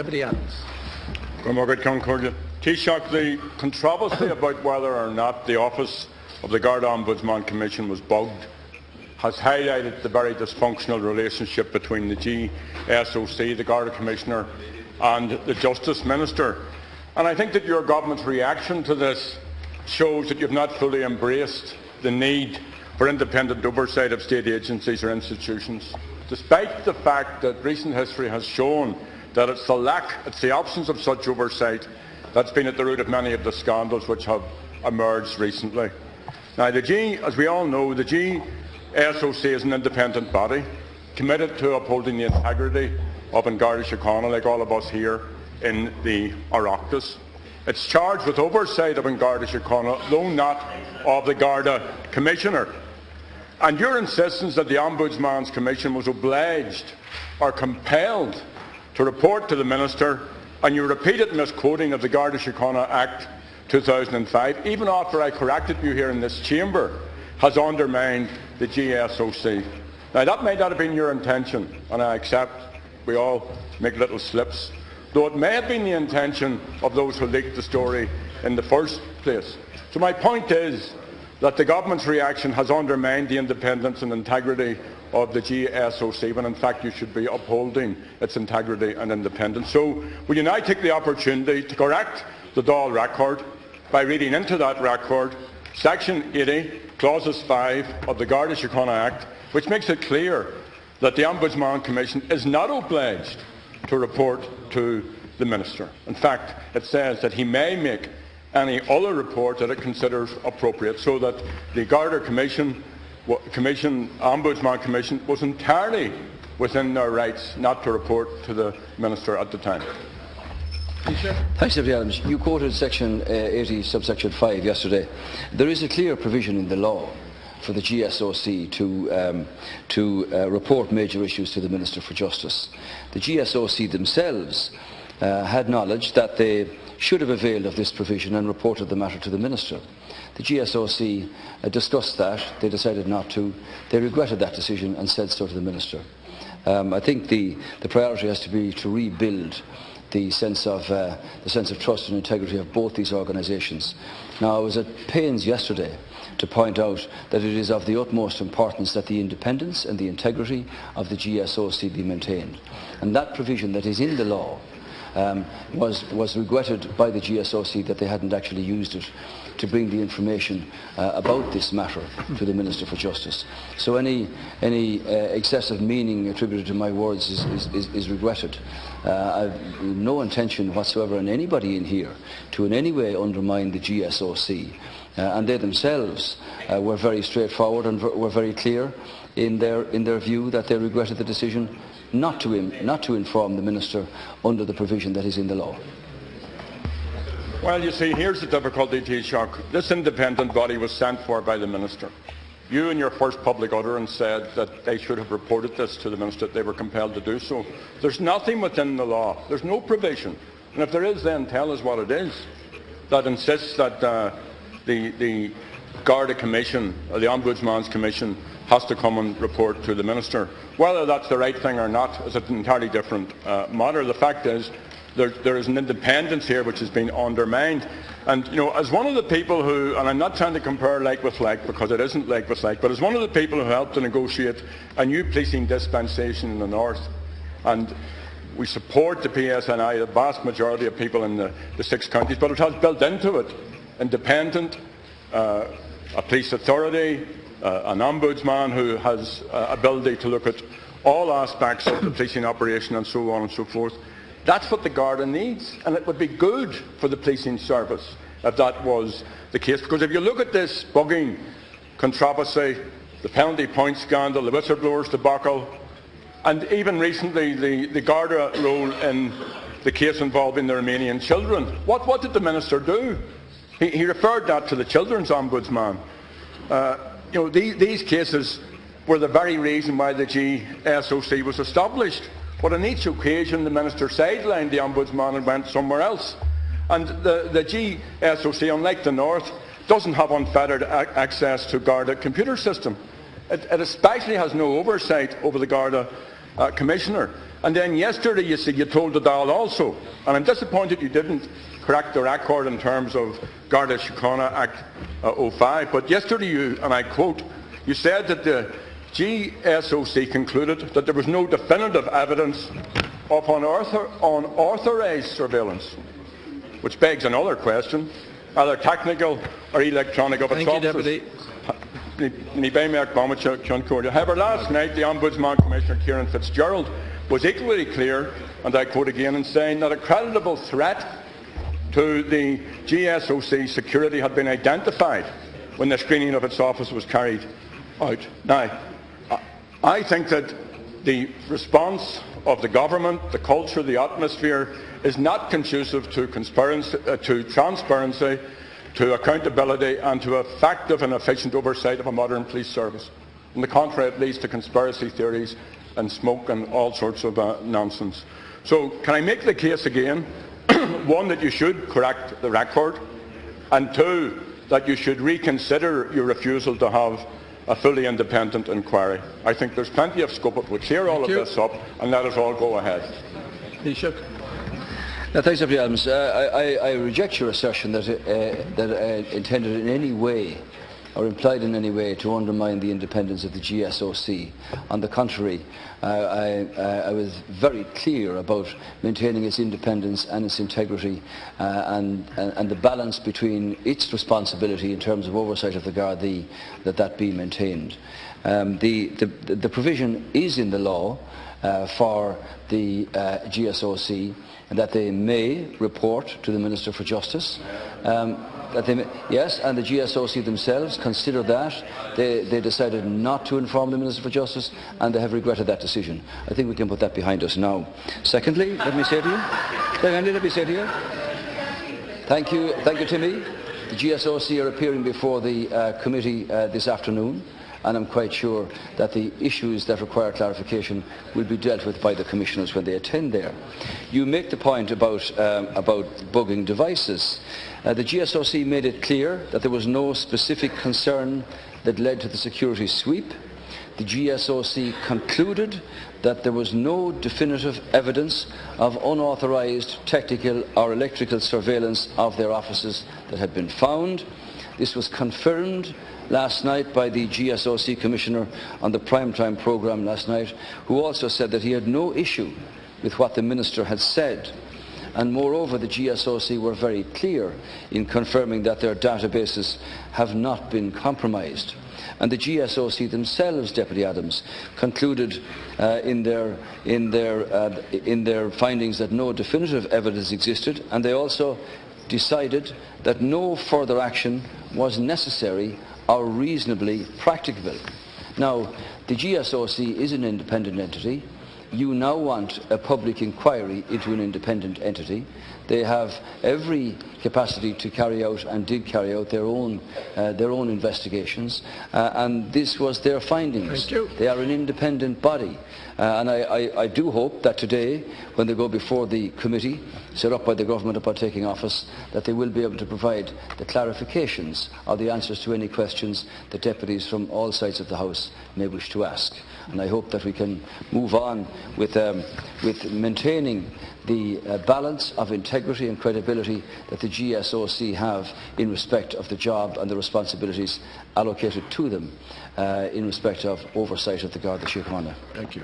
Gerry Adams. Taoiseach, the controversy about whether or not the office of the Garda Ombudsman Commission was bugged has highlighted the very dysfunctional relationship between the Gsoc, the Garda Commissioner, and the Justice Minister. And I think that your government's reaction to this shows that you have not fully embraced the need for independent oversight of state agencies or institutions, despite the fact that recent history has shown that it's the absence of such oversight that's been at the root of many of the scandals which have emerged recently. Now, as we all know, the Gsoc is an independent body committed to upholding the integrity of Garda Síochána, like all of us here in the Oireachtas. It's charged with oversight of Garda Síochána, though not of the Garda Commissioner. And your insistence that the Ombudsman's Commission was obliged or compelled to report to the Minister, and your repeated misquoting of the Garda Síochána Act 2005, even after I corrected you here in this chamber, has undermined the Gsoc. Now, that may not have been your intention, and I accept we all make little slips, though it may have been the intention of those who leaked the story in the first place. So my point is that the government's reaction has undermined the independence and integrity of the Gsoc, when in fact you should be upholding its integrity and independence. So will you now take the opportunity to correct the Dáil record by reading into that record Section 80, Clauses 5 of the Garda Síochána Act, which makes it clear that the Ombudsman Commission is not obliged to report to the Minister. In fact, it says that he may make any other report that it considers appropriate, so that the Garda Ombudsman Commission was entirely within their rights not to report to the Minister at the time. Thanks, Gerry Adams. You quoted Section 80, subsection 5 yesterday. There is a clear provision in the law for the Gsoc to report major issues to the Minister for Justice. The Gsoc themselves had knowledge that they should have availed of this provision and reported the matter to the Minister. The Gsoc discussed that. They decided not to. They regretted that decision and said so to the Minister. I think the priority has to be to rebuild the sense of trust and integrity of both these organisations. Now, I was at pains yesterday to point out that it is of the utmost importance that the independence and the integrity of the Gsoc be maintained. And that provision that is in the law was regretted by the Gsoc that they hadn't actually used it to bring the information about this matter to the Minister for Justice. So any excessive meaning attributed to my words is regretted. I have no intention whatsoever in anybody in here to in any way undermine the Gsoc. And they themselves were very straightforward and were very clear in their view that they regretted the decision not to inform the Minister under the provision that is in the law. Well, you see, here's the difficulty, Taoiseach. This independent body was sent for by the Minister. You, in your first public utterance, said that they should have reported this to the Minister, that they were compelled to do so. There's nothing within the law. There's no provision. And if there is, then tell us what it is that insists that the Garda Commission, or the Ombudsman's Commission, has to come and report to the Minister. Whether that's the right thing or not is an entirely different matter. The fact is, there is an independence here which has been undermined. And, you know, as one of the people who, and I'm not trying to compare like with like because it isn't like with like, but as one of the people who helped to negotiate a new policing dispensation in the North, and we support the PSNI, the vast majority of people in the 6 counties, but it has built into it independent, a police authority, an ombudsman who has ability to look at all aspects of the policing operation and so on and so forth. That's what the Garda needs, and it would be good for the policing service if that was the case. Because if you look at this bugging controversy, the penalty point scandal, the whistleblowers debacle, and even recently the Garda role in the case involving the Romanian children, what did the Minister do? He referred that to the Children's Ombudsman. You know, these cases were the very reason why the Gsoc was established. But on each occasion, the Minister sidelined the Ombudsman and went somewhere else. And the Gsoc, unlike the North, doesn't have unfettered access to Garda computer system. It especially has no oversight over the Garda Commissioner. And then yesterday you said you told the Dáil also, and I'm disappointed you didn't correct the record in terms of Garda Síochána Act 05, but yesterday you, and I quote, you said that the Gsoc concluded that there was no definitive evidence of unauthorised surveillance, which begs another question, either technical or electronic of its officers. However, last night the Ombudsman Commissioner Kieran Fitzgerald was equally clear, and I quote again, in saying that a credible threat to the Gsoc security had been identified when the screening of its office was carried out. Now, I think that the response of the government, the culture, the atmosphere is not conducive to transparency, to accountability and to effective and efficient oversight of a modern police service. On the contrary, it leads to conspiracy theories and smoke and all sorts of nonsense. So can I make the case again, one, that you should correct the record, and two, that you should reconsider your refusal to have a fully independent inquiry. I think there's plenty of scope to clear all of this up and let us all go ahead. Gsoc. Thanks, Gerry Adams. I reject your assertion that intended in any way or implied in any way to undermine the independence of the Gsoc. On the contrary, I was very clear about maintaining its independence and its integrity and the balance between its responsibility in terms of oversight of the Gardaí, that be maintained. The provision is in the law for the Gsoc, and that they may report to the Minister for Justice. Yes, and the Gsoc themselves considered that. They decided not to inform the Minister for Justice, and they have regretted that decision. I think we can put that behind us now. Secondly, let me say to you, thank you, Timmy. The Gsoc are appearing before the committee this afternoon, and I'm quite sure that the issues that require clarification will be dealt with by the commissioners when they attend there. You make the point about bugging devices. The Gsoc made it clear that there was no specific concern that led to the security sweep. The Gsoc concluded that there was no definitive evidence of unauthorised technical or electrical surveillance of their offices that had been found. This was confirmed last night by the Gsoc Commissioner on the primetime programme last night, who also said that he had no issue with what the Minister had said. And moreover, the Gsoc were very clear in confirming that their databases have not been compromised. And the Gsoc themselves, Deputy Adams, concluded in their findings that no definitive evidence existed, and they also decided that no further action was necessary or reasonably practicable. Now, the Gsoc is an independent entity. You now want a public inquiry into an independent entity. They have every capacity to carry out, and did carry out, their own investigations, and this was their findings. Thank you. They are an independent body, and I do hope that today, when they go before the committee set up by the government upon taking office, that they will be able to provide the clarifications or the answers to any questions that deputies from all sides of the House may wish to ask. And I hope that we can move on with maintaining the balance of integrity and credibility that the Gsoc have in respect of the job and the responsibilities allocated to them in respect of oversight of the Garda Síochána. Thank you.